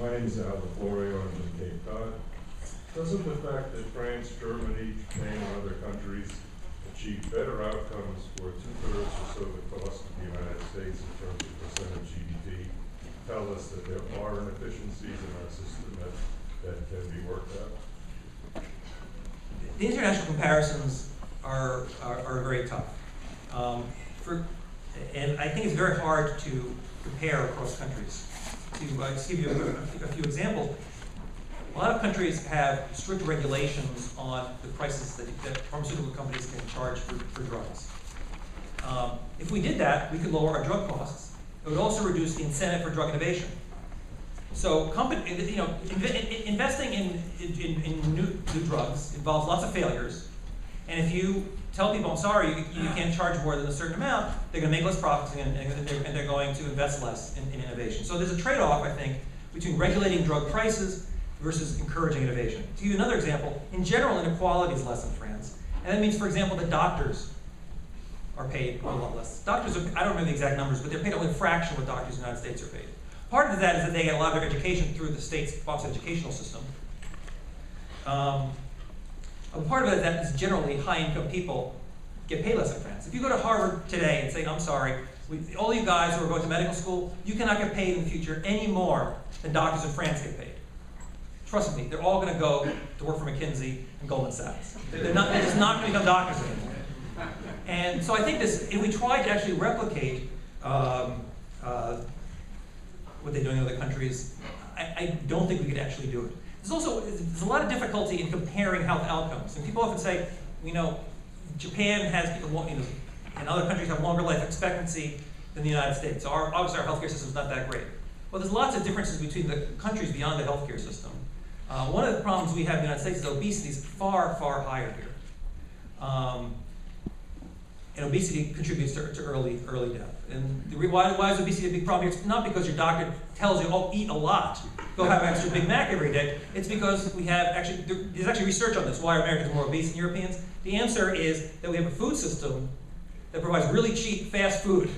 My name is Al Florio. I'm from Cape Cod. Doesn't the fact that France, Germany, Japan, and other countries achieve better outcomes for 2/3 or so the cost of the United States in terms of percent of GDP tell us that there are inefficiencies in our system that can be worked out? The international comparisons are very tough. And I think it's very hard to compare across countries. To just give you a few examples, a lot of countries have strict regulations on the prices that pharmaceutical companies can charge for drugs. If we did that, we could lower our drug costs. It would also reduce the incentive for drug innovation. So, investing in new drugs involves lots of failures, and if you tell people, I'm sorry, you can't charge more than a certain amount, they're going to make less profits and they're going to invest less in innovation. So there's a trade-off, I think, between regulating drug prices versus encouraging innovation. To give you another example, in general, inequality is less in France, and that means, for example, that doctors are paid a lot less. Doctors are, I don't remember the exact numbers, but they're paid only a fraction of what doctors in the United States are paid. Part of that is that they get a lot of their education through the state's sponsored educational system. Part of it is that generally high-income people get paid less in France. If you go to Harvard today and say, I'm sorry, all you guys who are going to medical school, you cannot get paid in the future any more than doctors in France get paid. Trust me, they're all going to go to work for McKinsey and Goldman Sachs. They're just not going to become doctors anymore. And so I think if we tried to actually replicate what they're doing in other countries, I don't think we could actually do it. There's a lot of difficulty in comparing health outcomes. And people often say, Japan has, and other countries have longer life expectancy than the United States. So obviously our healthcare system is not that great. Well, there's lots of differences between the countries beyond the healthcare system. One of the problems we have in the United States is obesity is far, far higher here. And obesity contributes to early death. And why is obesity a big problem? It's not because your doctor tells you, oh, eat a lot, go have an extra Big Mac every day. It's because there's actually research on this, why Americans are more obese than Europeans. The answer is that we have a food system that provides really cheap, fast food,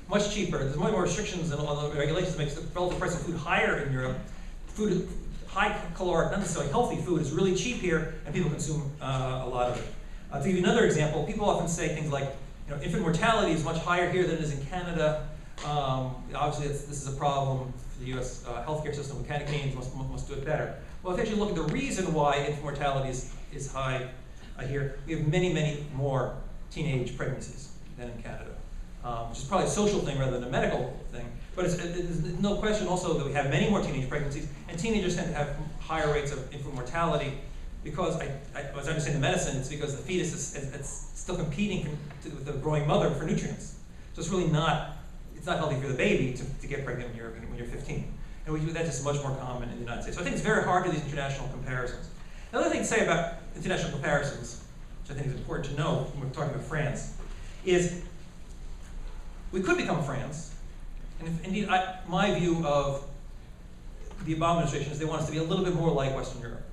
much cheaper. There's more restrictions and all the regulations that makes the relative price of food higher in Europe. Food, high caloric, not necessarily healthy food, is really cheap here, and people consume a lot of it. To give you another example, people often say things like, infant mortality is much higher here than it is in Canada. Obviously, this is a problem for the U.S. Healthcare system. Canadians must do it better. Well, if you actually look at the reason why infant mortality is high here, we have many, many more teenage pregnancies than in Canada, which is probably a social thing rather than a medical thing. But there's no question also that we have many more teenage pregnancies, and teenagers tend to have higher rates of infant mortality because, as I understand the medicine, it's because the fetus is still competing with the growing mother for nutrients. So it's really not healthy for the baby to get pregnant when you're 15. And that's just much more common in the United States. So I think it's very hard to do these international comparisons. Another thing to say about international comparisons, which I think is important to know when we're talking about France, is we could become France. And indeed, my view of the Obama administration is they want us to be a little bit more like Western Europe.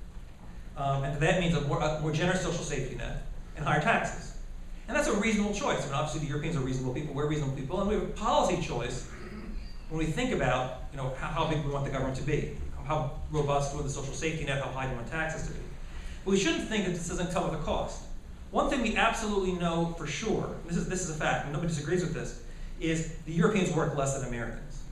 And that means a more generous social safety net and higher taxes. And that's a reasonable choice. Obviously the Europeans are reasonable people, we're reasonable people, and we have a policy choice when we think about how big we want the government to be, how robust with the social safety net, how high do we want taxes to be. But we shouldn't think that this doesn't come with a cost. One thing we absolutely know for sure, this is a fact, and nobody disagrees with this, is the Europeans work less than Americans.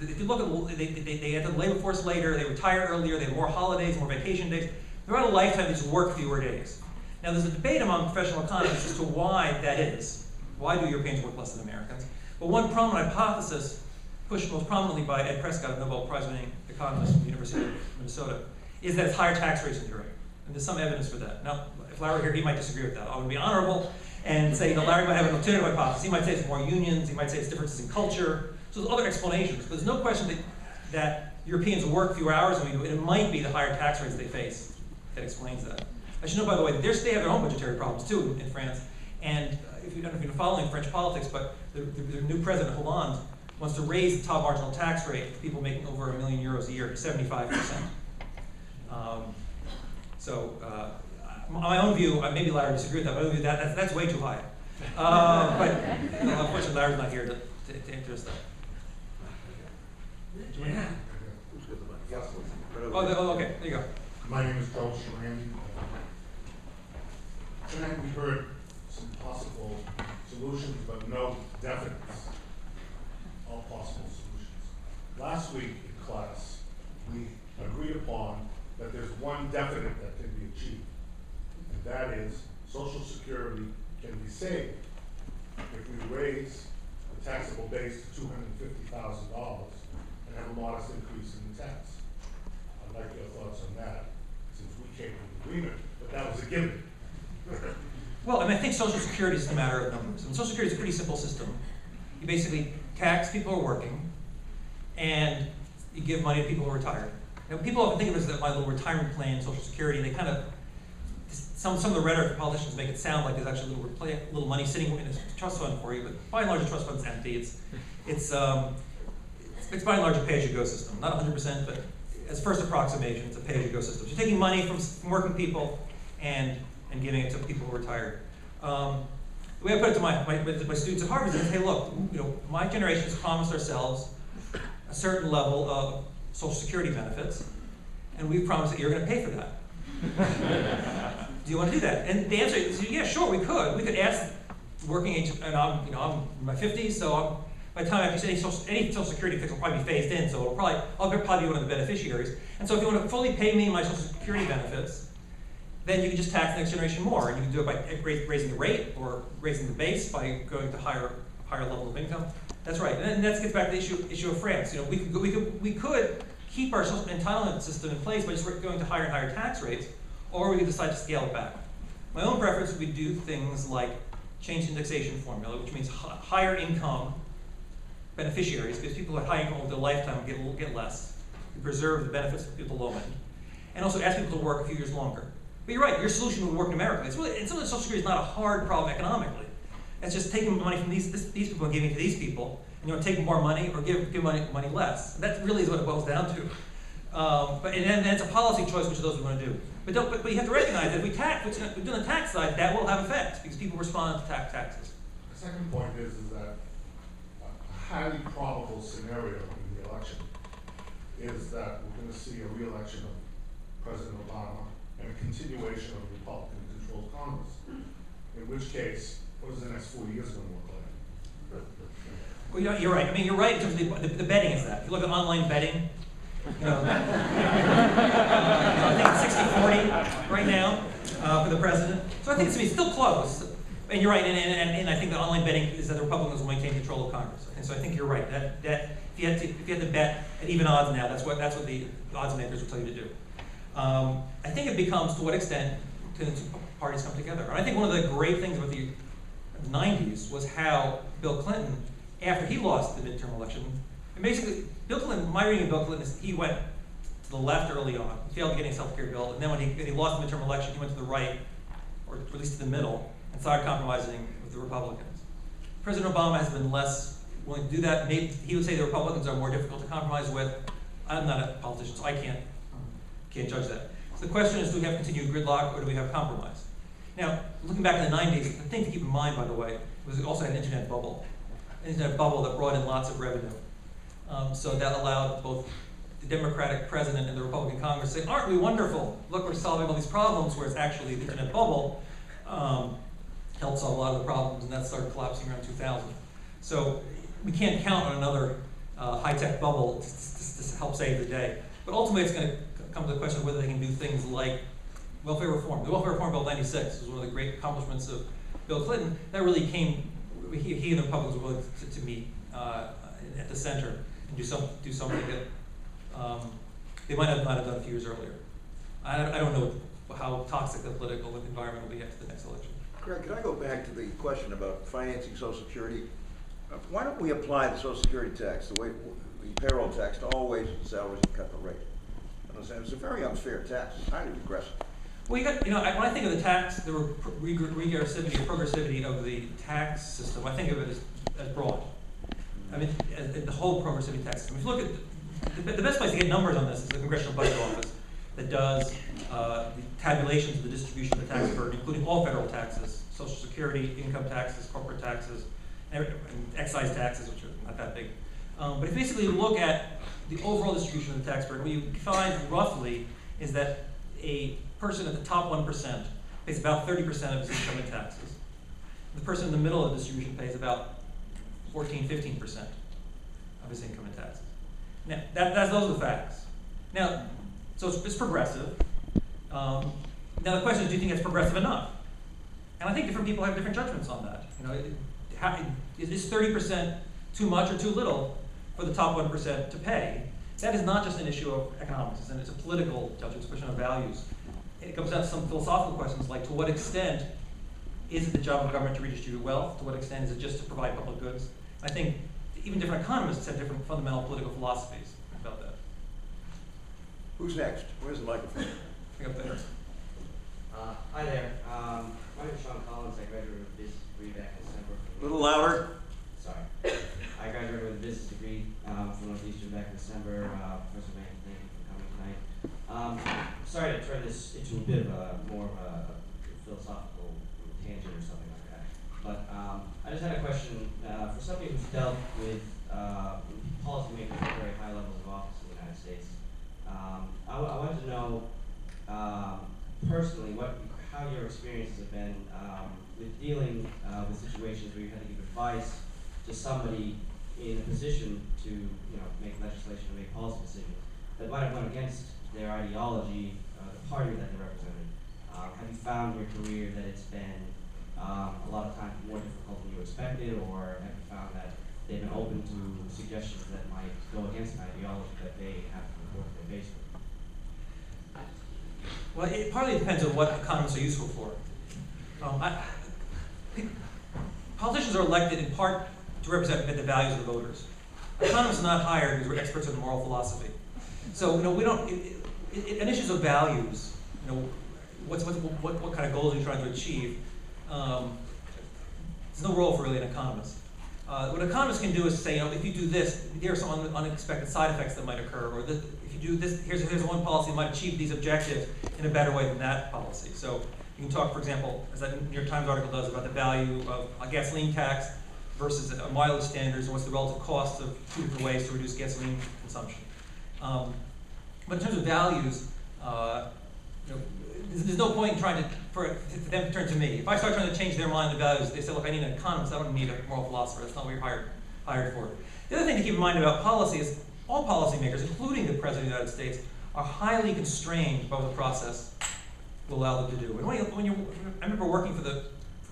If you look at, they enter the labor force later, they retire earlier, they have more holidays, more vacation days. Throughout a lifetime, they just work fewer days. Now, there's a debate among professional economists as to why that is. Why do Europeans work less than Americans? But one prominent hypothesis, pushed most prominently by Ed Prescott, a Nobel Prize-winning economist from the University of Minnesota, is that it's higher tax rates in Europe. And there's some evidence for that. Now, if Larry were here, he might disagree with that. I would be honorable and say, Larry might have an alternative hypothesis. He might say it's more unions, he might say it's differences in culture. So there's other explanations. But there's no question that Europeans work fewer hours than we do, and it might be the higher tax rates they face that explains that. I should know, by the way, that they have their own budgetary problems, too, in France. And if you don't know if you've been following French politics, but the new president, Hollande, wants to raise the top marginal tax rate for people making over €1 million a year to 75%. My own view, maybe Larry disagreed with that, but my own view, that's way too high. But unfortunately, Larry's not here to answer us that. Yeah. Who's got the mic? Yes. Okay, there you go. My name is Joe Sharandy. Tonight we heard some possible solutions, but no definites of possible solutions. Last week in class, we agreed upon that there's one definite that can be achieved, and that is Social Security can be saved if we raise the taxable base to $250,000 and have a modest increase in the tax. I'd like your thoughts on that, since we came to an agreement, but that was a given. Well, I think Social Security is just a matter of numbers. Social Security is a pretty simple system. You basically tax people who are working, and you give money to people who are retired. Now, people often think of it as my little retirement plan, Social Security, and they kind of, some of the rhetoric of politicians make it sound like there's actually a little money sitting in a trust fund for you, but by and large, the trust fund's empty. It's by and large a pay-as-you-go system. Not 100%, but as first approximation, it's a pay-as-you-go system. So you're taking money from working people and giving it to people who are retired. The way I put it to my students at Harvard is, hey, look, my generation has promised ourselves a certain level of Social Security benefits, and we've promised that you're going to pay for that. Do you want to do that? And the answer is, yeah, sure, we could. We could ask working age, and I'm in my 50s, so by the time I say any Social Security fix will probably be phased in, so I'll probably be one of the beneficiaries. And so if you want to fully pay me my Social Security benefits, then you can just tax the next generation more, and you can do it by raising the rate or raising the base by going to higher level of income. That's right, and that gets back to the issue of France. We could keep our social entitlement system in place by just going to higher and higher tax rates, or we could decide to scale it back. My own preference would be to do things like change the indexation formula, which means higher income beneficiaries, because people at high income over their lifetime get less. We preserve the benefits for people low end, and also ask people to work a few years longer. But you're right, your solution would work numerically. Some of the Social Security is not a hard problem economically. It's just taking money from these people and giving it to these people, and you want to take more money or give money less. And that really is what it boils down to. And it's a policy choice which of those we want to do. But you have to recognize that if we do on the tax side, that will have effects because people respond to taxes. The second point is that a highly probable scenario in the election is that we're going to see a re-election of President Obama and a continuation of the Republican-controlled Congress. In which case, what is the next 4 years going to look like? Well, you're right. You're right in terms of the betting is that. If you look at online betting, I think it's 60-40 right now for the president. So I think it's still close. And you're right, and I think the online betting is that the Republicans will maintain control of Congress. And so I think you're right. That if you had to bet at even odds now, that's what the odds makers will tell you to do. I think it becomes to what extent can the two parties come together. And I think one of the great things about the 90s was how Bill Clinton, after he lost the midterm election, and basically, Bill Clinton, my reading of Bill Clinton is he went to the left early on, he failed getting a health care bill, and then when he lost the midterm election, he went to the right, or at least to the middle, and started compromising with the Republicans. President Obama has been less willing to do that. Maybe he would say the Republicans are more difficult to compromise with. I'm not a politician, so I can't judge that. So the question is, do we have continued gridlock or do we have compromise? Now, looking back in the 90s, the thing to keep in mind, by the way, was we also had an internet bubble. An internet bubble that brought in lots of revenue. So that allowed both the Democratic president and the Republican Congress to say, aren't we wonderful? Look, we're solving all these problems, whereas actually the internet bubble helped solve a lot of the problems, and that started collapsing around 2000. So we can't count on another high-tech bubble to help save the day. But ultimately, it's going to come to the question of whether they can do things like welfare reform. The Welfare Reform Bill of '96 was one of the great accomplishments of Bill Clinton. That really came, he and the Republicans were willing to meet at the center and do something that they might not have done a few years earlier. I don't know how toxic the political environment will be after the next election. Greg, can I go back to the question about financing Social Security? Why don't we apply the Social Security tax, the payroll tax, to all wages and salaries and cut the rate? It's a very unfair tax. It's highly regressive. Well, when I think of the tax, the regressivity or progressivity of the tax system, I think of it as broad. The whole progressivity tax system. If you look at the best place to get numbers on this is the Congressional Budget Office that does the tabulations of the distribution of the tax burden, including all federal taxes, Social Security, income taxes, corporate taxes, and excise taxes, which are not that big. But if you basically look at the overall distribution of the tax burden. What you find roughly is that a person at the top 1% pays about 30% of his income in taxes. The person in the middle of the distribution pays about 14–15% of his income in taxes. Now, those are the facts. Now, so it's progressive. Now the question is, do you think it's progressive enough? And I think different people have different judgments on that. You know, is 30% too much or too little for the top 1% to pay? That is not just an issue of economics, it's a political judgment, it's a question of values. It comes down to some philosophical questions like, to what extent is it the job of government to redistribute wealth? To what extent is it just to provide public goods? I think even different economists have different fundamental political philosophies about that. Who's next? Where's the microphone? I think up there. Hi there. My name is Sean Collins. I graduated with a business degree back in December. A little louder. Sorry. I graduated with a business degree from Northeastern back in December. Professor Mankiw, thank you for coming tonight. Sorry to turn this into a bit of more of a philosophical tangent or something like that. But I just had a question for somebody who's dealt with policymakers at very high levels of office in the United States. I wanted to know personally how your experiences have been with dealing with situations where you had to give advice to somebody in a position to make legislation or make policy decisions that might have gone against their ideology, the party that they represented. Have you found in your career that it's been a lot of times more difficult than you expected, or have you found that they've been open to suggestions that might go against an ideology that they have to report to their base with? Well, it partly depends on what economists are useful for. Politicians are elected in part to represent the values of the voters. Economists are not hired because we're experts in moral philosophy. So we don't. In issues of values, what kind of goals are you trying to achieve? There's no role for really an economist. What economists can do is say, if you do this, here are some unexpected side effects that might occur, or this, if you do this, here's one policy that might achieve these objectives in a better way than that policy. So you can talk, for example, as that New York Times article does, about the value of a gasoline tax versus mileage standards, and what's the relative cost of two different ways to reduce gasoline consumption. But in terms of values, there's no point in trying for them to turn to me. If I start trying to change their mind on values, they say, look, I need an economist, I don't need a moral philosopher. That's not what you're hired for. The other thing to keep in mind about policy is all policymakers, including the President of the United States, are highly constrained by what the process will allow them to do. And I remember working for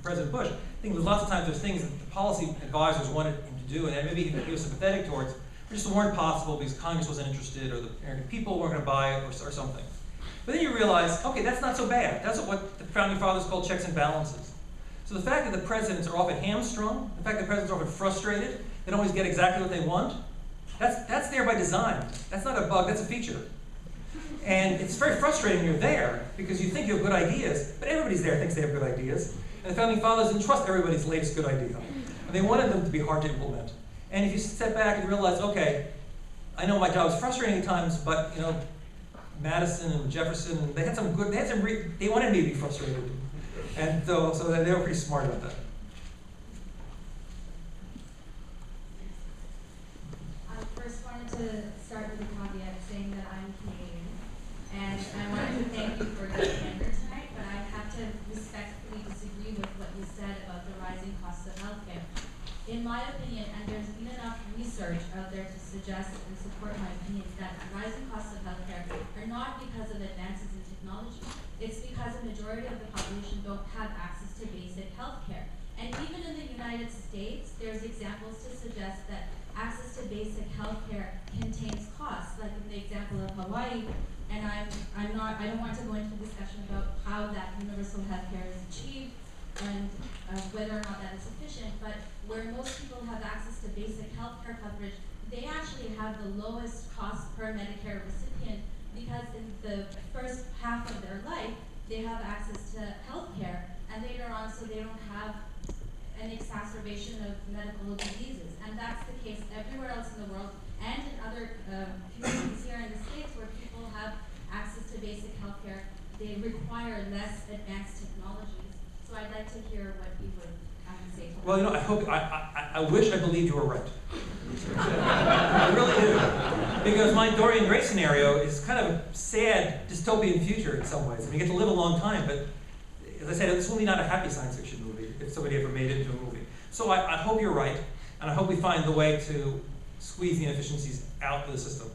President Bush. I think there's lots of times there's things that the policy advisors wanted him to do, and maybe he was sympathetic towards, but just weren't possible because Congress wasn't interested, or the American people weren't going to buy it, or something. But then you realize, okay, that's not so bad. That's what the founding fathers called checks and balances. So the fact that the presidents are often hamstrung, the fact that presidents are often frustrated, they don't always get exactly what they want, that's there by design. That's not a bug, that's a feature. And it's very frustrating when you're there, because you think you have good ideas, but everybody's there thinks they have good ideas. And the founding fathers didn't trust everybody's latest good idea. And they wanted them to be hard to implement. And if you step back and realize, okay, I know my job is frustrating at times, but Madison and Jefferson, they wanted me to be frustrated. And so they were pretty smart about that. I first wanted to start with a caveat saying that I'm Canadian. And I wanted to thank you for your candor tonight, but I have to respectfully disagree with what you said about the rising costs of healthcare. In my opinion, and there's been enough research out there to suggest and support my opinion, that rising costs of healthcare are not because of advances in technology. It's because a majority of the population don't have access to basic healthcare. And even in the United States, there's examples to suggest that access to basic healthcare contains costs, like in the example of Hawaii. And I don't want to go into a discussion about how that universal healthcare is achieved and whether or not that is sufficient, but where most people have access to basic healthcare coverage, they actually have the lowest cost per Medicare recipient, because in the first half of their life, they have access to healthcare, and later on, so they don't have an exacerbation of medical diseases. And that's the case everywhere else in the world, and in other communities here in the States where people have access to basic healthcare. They require less advanced technologies. So I'd like to hear what you would have to say. Well, I wish I believed you were right. I really do. Because my Dorian Gray scenario is kind of a sad dystopian future in some ways. I mean, you get to live a long time, but as I said, this will be not a happy science fiction movie if somebody ever made it into a movie. So I hope you're right, and I hope we find the way to squeeze the inefficiencies out of the system.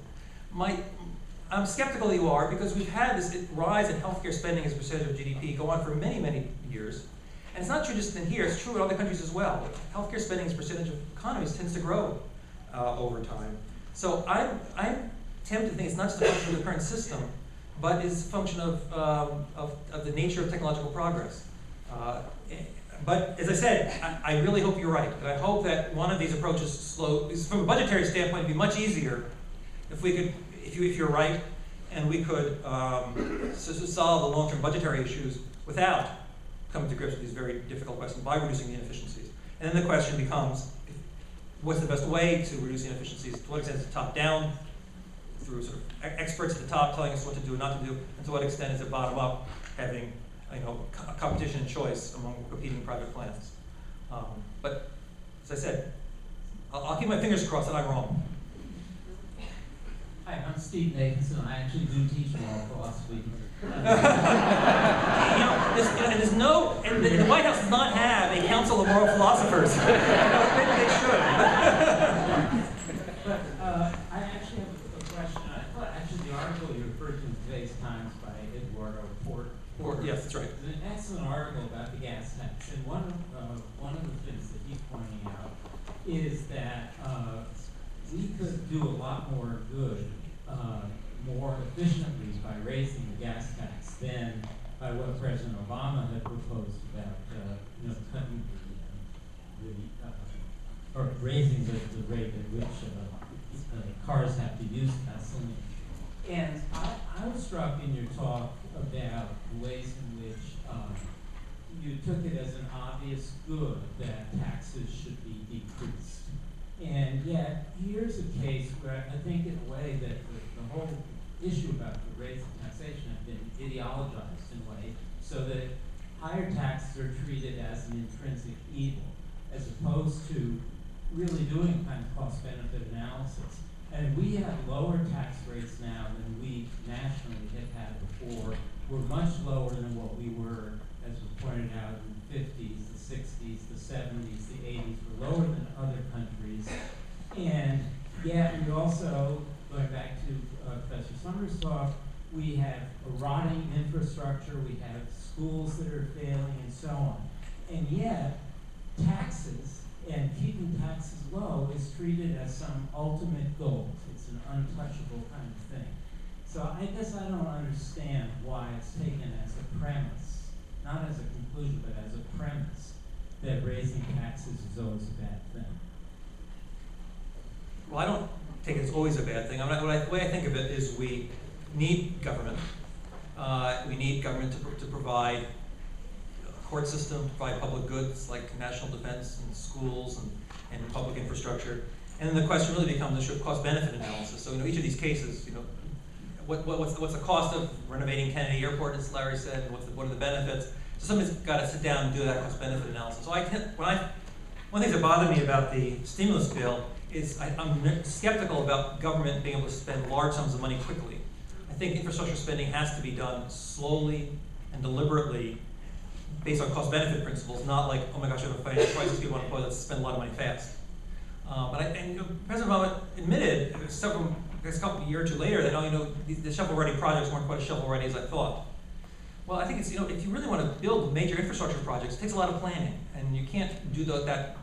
I'm skeptical that you are, because we've had this rise in healthcare spending as a percentage of GDP go on for many, many years. And it's not true just in here, it's true in other countries as well. Healthcare spending as a percentage of economies tends to grow over time. So I'm tempted to think it's not just a function of the current system, but is a function of the nature of technological progress. But as I said, I really hope you're right. I hope that one of these approaches from a budgetary standpoint, it'd be much easier if we could, if you're right, and we could solve the long-term budgetary issues without coming to grips with these very difficult questions by reducing the inefficiencies. And then the question becomes, what's the best way to reduce the inefficiencies? To what extent is it top-down, through sort of experts at the top telling us what to do and not to do, and to what extent is it bottom-up, having competition and choice among competing private plans? But as I said, I'll keep my fingers crossed that I'm wrong. Hi, I'm Steve Nathanson. I actually do teach moral philosophy. The White House does not have a council of moral philosophers. Maybe they should. But I actually have a question. I thought actually the article you referred to in today's Times by Eduardo Porter. Yes, that's right. It's an excellent article about the gas tax, and one of the things that he's pointing out is that we could do a lot more good, more efficiently by raising the gas tax than by what President Obama had proposed about cutting or raising the rate at which cars have to use gasoline. And I was struck in your talk about ways in which you took it as an obvious good that taxes should be decreased. And yet, here's a case where I think in a way that the whole issue about the rates of taxation have been ideologized in a way so that higher taxes are treated as an intrinsic evil, as opposed to really doing kind of cost-benefit analysis. And we have lower tax rates now than we nationally have had before. We're much lower than what we were, as was pointed out, in the 50s, the 60s, the 70s, the 80s. We're lower than other countries. And yet we also, going back to Professor Summers' talk, we have a rotting infrastructure, we have schools that are failing, and so on. And yet, taxes and keeping taxes low is treated as some ultimate goal. It's an untouchable kind of thing. So I guess I don't understand why it's taken as a premise, not as a conclusion, but as a premise, that raising taxes is always a bad thing. Well, I don't think it's always a bad thing. The way I think of it is we need government. We need government to provide a court system, to provide public goods like national defense and schools and public infrastructure. And then the question really becomes the issue of cost-benefit analysis. So each of these cases, what's the cost of renovating Kennedy Airport, as Larry said, and what are the benefits? So somebody's got to sit down and do that cost-benefit analysis. So one of the things that bother me about the stimulus bill is I'm skeptical about government being able to spend large sums of money quickly. I think infrastructure spending has to be done slowly and deliberately based on cost-benefit principles, not like, oh my gosh, we have a financial crisis, people want to let's spend a lot of money fast. President Obama admitted a year or two later that the shovel-ready projects weren't quite as shovel-ready as I thought. Well, I think it's if you really want to build major infrastructure projects, it takes a lot of planning, and you can't do that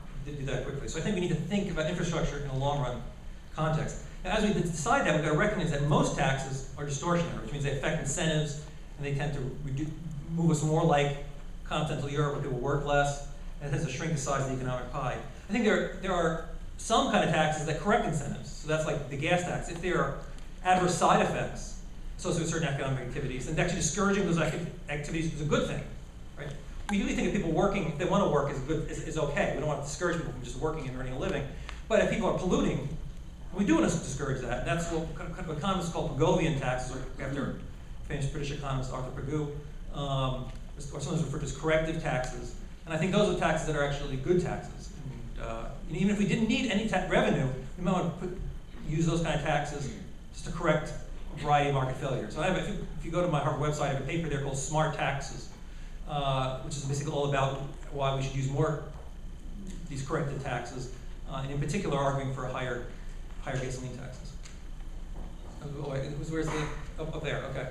quickly. So I think we need to think about infrastructure in a long-run context. Now, as we decide that, we've got to recognize that most taxes are distortionary, which means they affect incentives, and they tend to move us more like continental Europe, where people work less, and it tends to shrink the size of the economic pie. I think there are some kind of taxes that correct incentives. So that's like the gas tax. If there are adverse side effects associated with certain economic activities, then actually discouraging those activities is a good thing, right? We usually think of people working, if they want to work, is okay. We don't want to discourage people from just working and earning a living. But if people are polluting, we do want to discourage that. And that's what kind of economists call Pigouvian taxes, or after famous British economist Arthur Pigou, or sometimes referred to as corrective taxes. And I think those are taxes that are actually good taxes. And even if we didn't need any revenue, we might want to use those kind of taxes just to correct a variety of market failures. So if you go to my Harvard website, I have a paper there called Smart Taxes, which is basically all about why we should use more these corrected taxes, and in particular arguing for higher gasoline taxes. Where's the, up there, okay.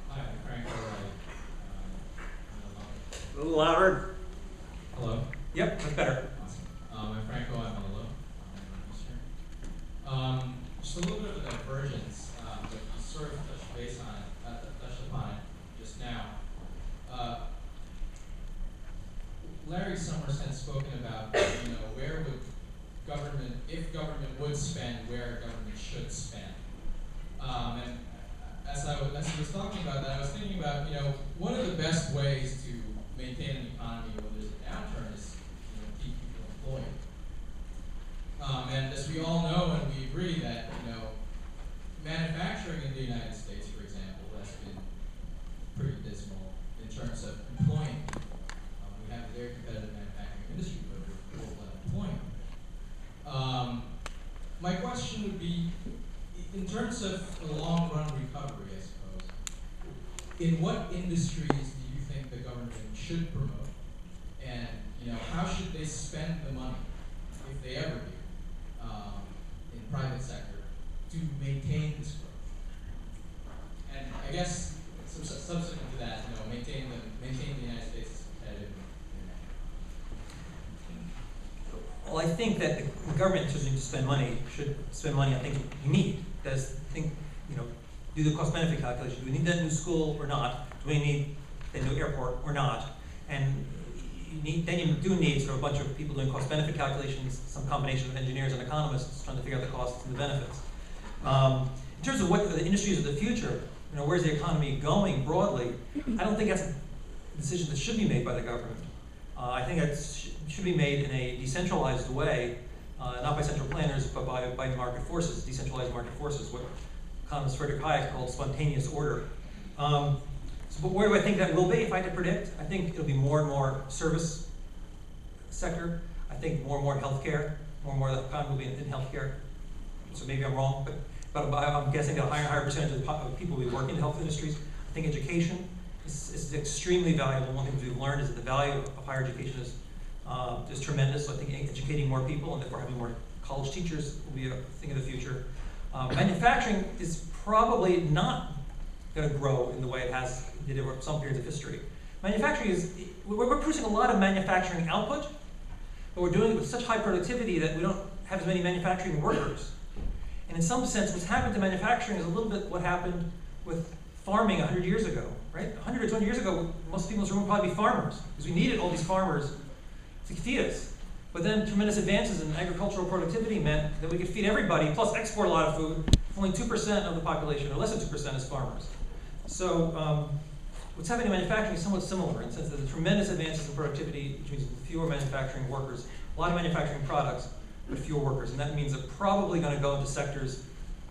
Hi, I'm Frank O'Reilly. A little louder. Hello? Yep, that's better. Awesome. I'm Franco, I'm Malolo. I'm Eastern. Just a little bit of a divergence, but you sort of touched upon it just now. Larry Summers had spoken about, where would government, if government would spend, where government should spend. And as he was talking about that, I was thinking about, one of the best ways to maintain an economy when there's a downturn is, keep people employed. And as we all know, and we agree that, manufacturing in the United States, for example, has been pretty dismal in terms of employing people. We have a very competitive manufacturing industry, but we're full of unemployment. My question would be, in terms of a long-run recovery, I suppose, in what industries do you think the government should promote? And, how should they spend the money, if they ever do, in private sector to maintain this growth? And I guess subsequent to that, maintain the United States as competitive. Well, I think that the government doesn't need to spend money, should spend money on things we need. Do the cost-benefit calculation. Do we need that new school or not? Do we need a new airport or not? And then you do need sort of a bunch of people doing cost-benefit calculations, some combination of engineers and economists trying to figure out the costs and the benefits. In terms of what the industries of the future, where's the economy going broadly, I don't think that's a decision that should be made by the government. I think it should be made in a decentralized way, not by central planners, but by market forces, decentralized market forces, what economist Friedrich Hayek called spontaneous order. But where do I think that will be, if I had to predict? I think it'll be more and more service sector. I think more and more in healthcare. More and more of the economy will be in healthcare. So maybe I'm wrong, but I'm guessing that a higher and higher percentage of people will be working in the health industries. I think education is extremely valuable. One of the things we've learned is that the value of higher education is tremendous. So I think educating more people and therefore having more college teachers will be a thing of the future. Manufacturing is probably not going to grow in the way it did over some periods of history. Manufacturing we're producing a lot of manufacturing output, but we're doing it with such high productivity that we don't have as many manufacturing workers. And in some sense, what's happened to manufacturing is a little bit what happened with farming 100 years ago, right? 100 or 200 years ago, most people in this room would probably be farmers, because we needed all these farmers to feed us. But then tremendous advances in agricultural productivity meant that we could feed everybody, plus export a lot of food. Only 2% of the population, or less than 2%, is farmers. So what's happening in manufacturing is somewhat similar in the sense that the tremendous advances in productivity, which means fewer manufacturing workers, a lot of manufacturing products, but fewer workers. And that means they're probably going to go into sectors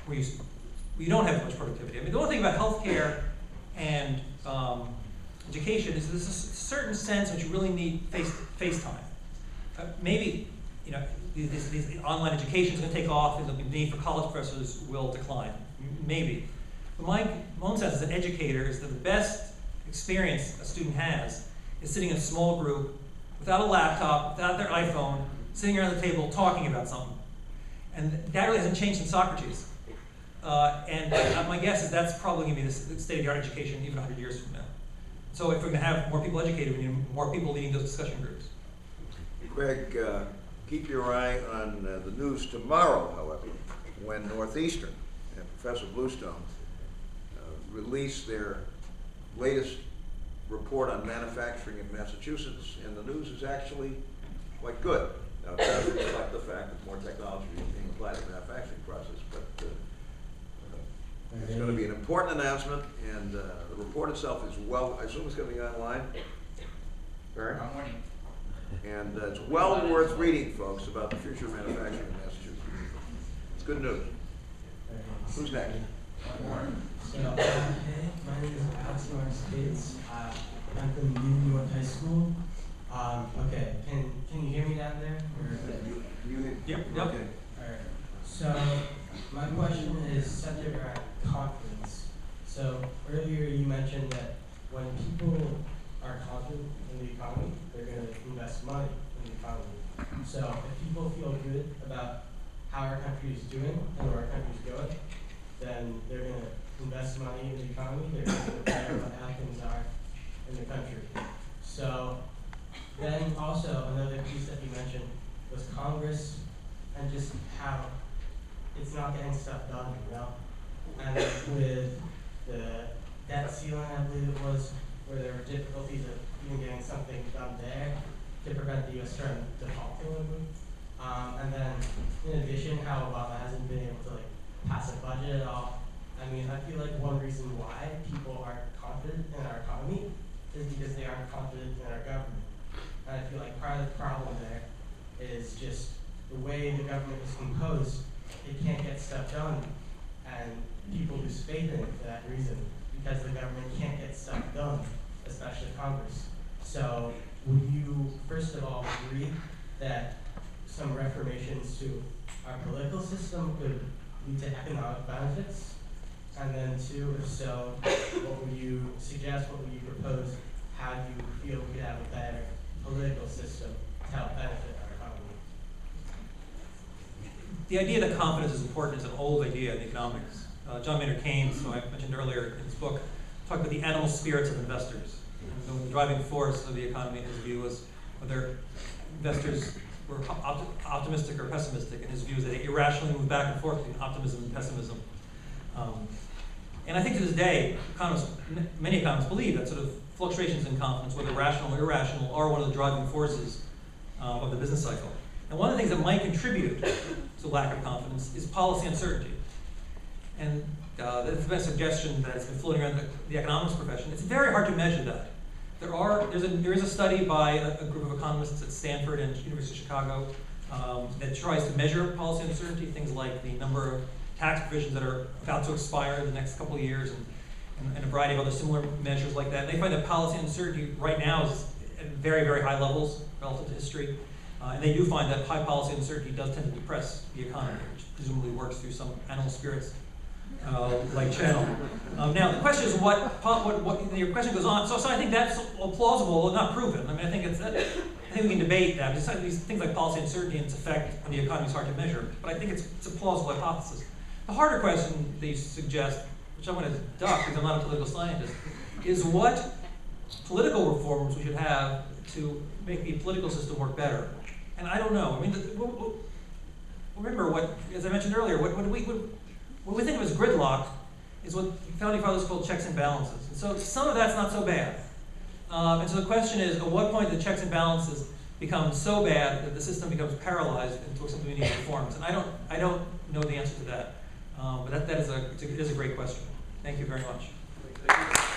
where you don't have as much productivity. I mean, the only thing about healthcare and education is there's a certain sense in which you really need face time. Maybe, these online education is going to take off and the need for college professors will decline. Maybe. But my own sense as an educator is that the best experience a student has is sitting in a small group without a laptop, without their iPhone, sitting around the table talking about something. And that really hasn't changed since Socrates. And my guess is that's probably going to be the state-of-the-art education even 100 years from now. So if we're going to have more people educated, we need more people leading those discussion groups. Greg, keep your eye on the news tomorrow, however, when Northeastern and Professor Bluestone release their latest report on manufacturing in Massachusetts, and the news is actually quite good. Now, it does reflect the fact that more technology is being applied to the manufacturing process, but it's going to be an important announcement, and the report itself is I assume it's going to be online. Barry? Good morning. And it's well worth reading, folks, about the future of manufacturing in Massachusetts. It's good news. Who's next? Good morning. So, hey, my name is Alex Marks. I'm from New York High School. Okay, can you hear me down there? You Yep. okay. Alright. So, My question is centered around confidence. So earlier you mentioned that when people are confident in the economy, they're going to invest money in the economy. So if people feel good about how our country is doing and where our country is going, then they're going to invest money in the economy. They're going to care about how things are in the country. So then also another piece that you mentioned was Congress and just how it's not getting stuff done, you know? And with the debt ceiling, I believe it was, where there were difficulties of even getting something done there to prevent the U.S. from defaulting. And then, in addition, how Obama hasn't been able to like pass a budget at all. I mean, I feel like one reason why people aren't confident in our economy is because they aren't confident in our government. And I feel like part of the problem there is just the way the government is composed. It can't get stuff done, and people lose faith in it for that reason, because the government can't get stuff done, especially Congress. So would you, first of all, agree that some reformations to our political system could lead to economic benefits? And then two, if so, what would you suggest, what would you propose, how do you feel we could have a better political system to help benefit our economy? The idea that confidence is important is an old idea in economics. John Maynard Keynes, who I mentioned earlier in his book, talked about the animal spirits of investors. And the driving force of the economy, in his view, was whether investors were optimistic or pessimistic. And his view is that they irrationally move back and forth between optimism and pessimism. And I think to this day, many economists believe that sort of fluctuations in confidence, whether rational or irrational, are one of the driving forces of the business cycle. And one of the things that might contribute to lack of confidence is policy uncertainty. And there's been a suggestion that has been floating around the economics profession. It's very hard to measure that. There is a study by a group of economists at Stanford and University of Chicago that tries to measure policy uncertainty, things like the number of tax provisions that are about to expire in the next couple of years, and a variety of other similar measures like that. And they find that policy uncertainty right now is at very, very high levels relative to history. And they do find that high policy uncertainty does tend to depress the economy, which presumably works through some animal spirits like channel. Now the question is what your question goes on. So I think that's plausible, not proven. I mean, I think we can debate that. Besides these things like policy uncertainty and its effect on the economy is hard to measure, but I think it's a plausible hypothesis. The harder question they suggest, which I'm going to duck because I'm not a political scientist, is what political reforms we should have to make the political system work better. And I don't know. I mean, remember as I mentioned earlier, what we think of as gridlock is what founding fathers called checks and balances. And so some of that's not so bad. And so the question is, at what point do the checks and balances become so bad that the system becomes paralyzed and towards something we need reforms? And I don't know the answer to that. But it is a great question. Thank you very much.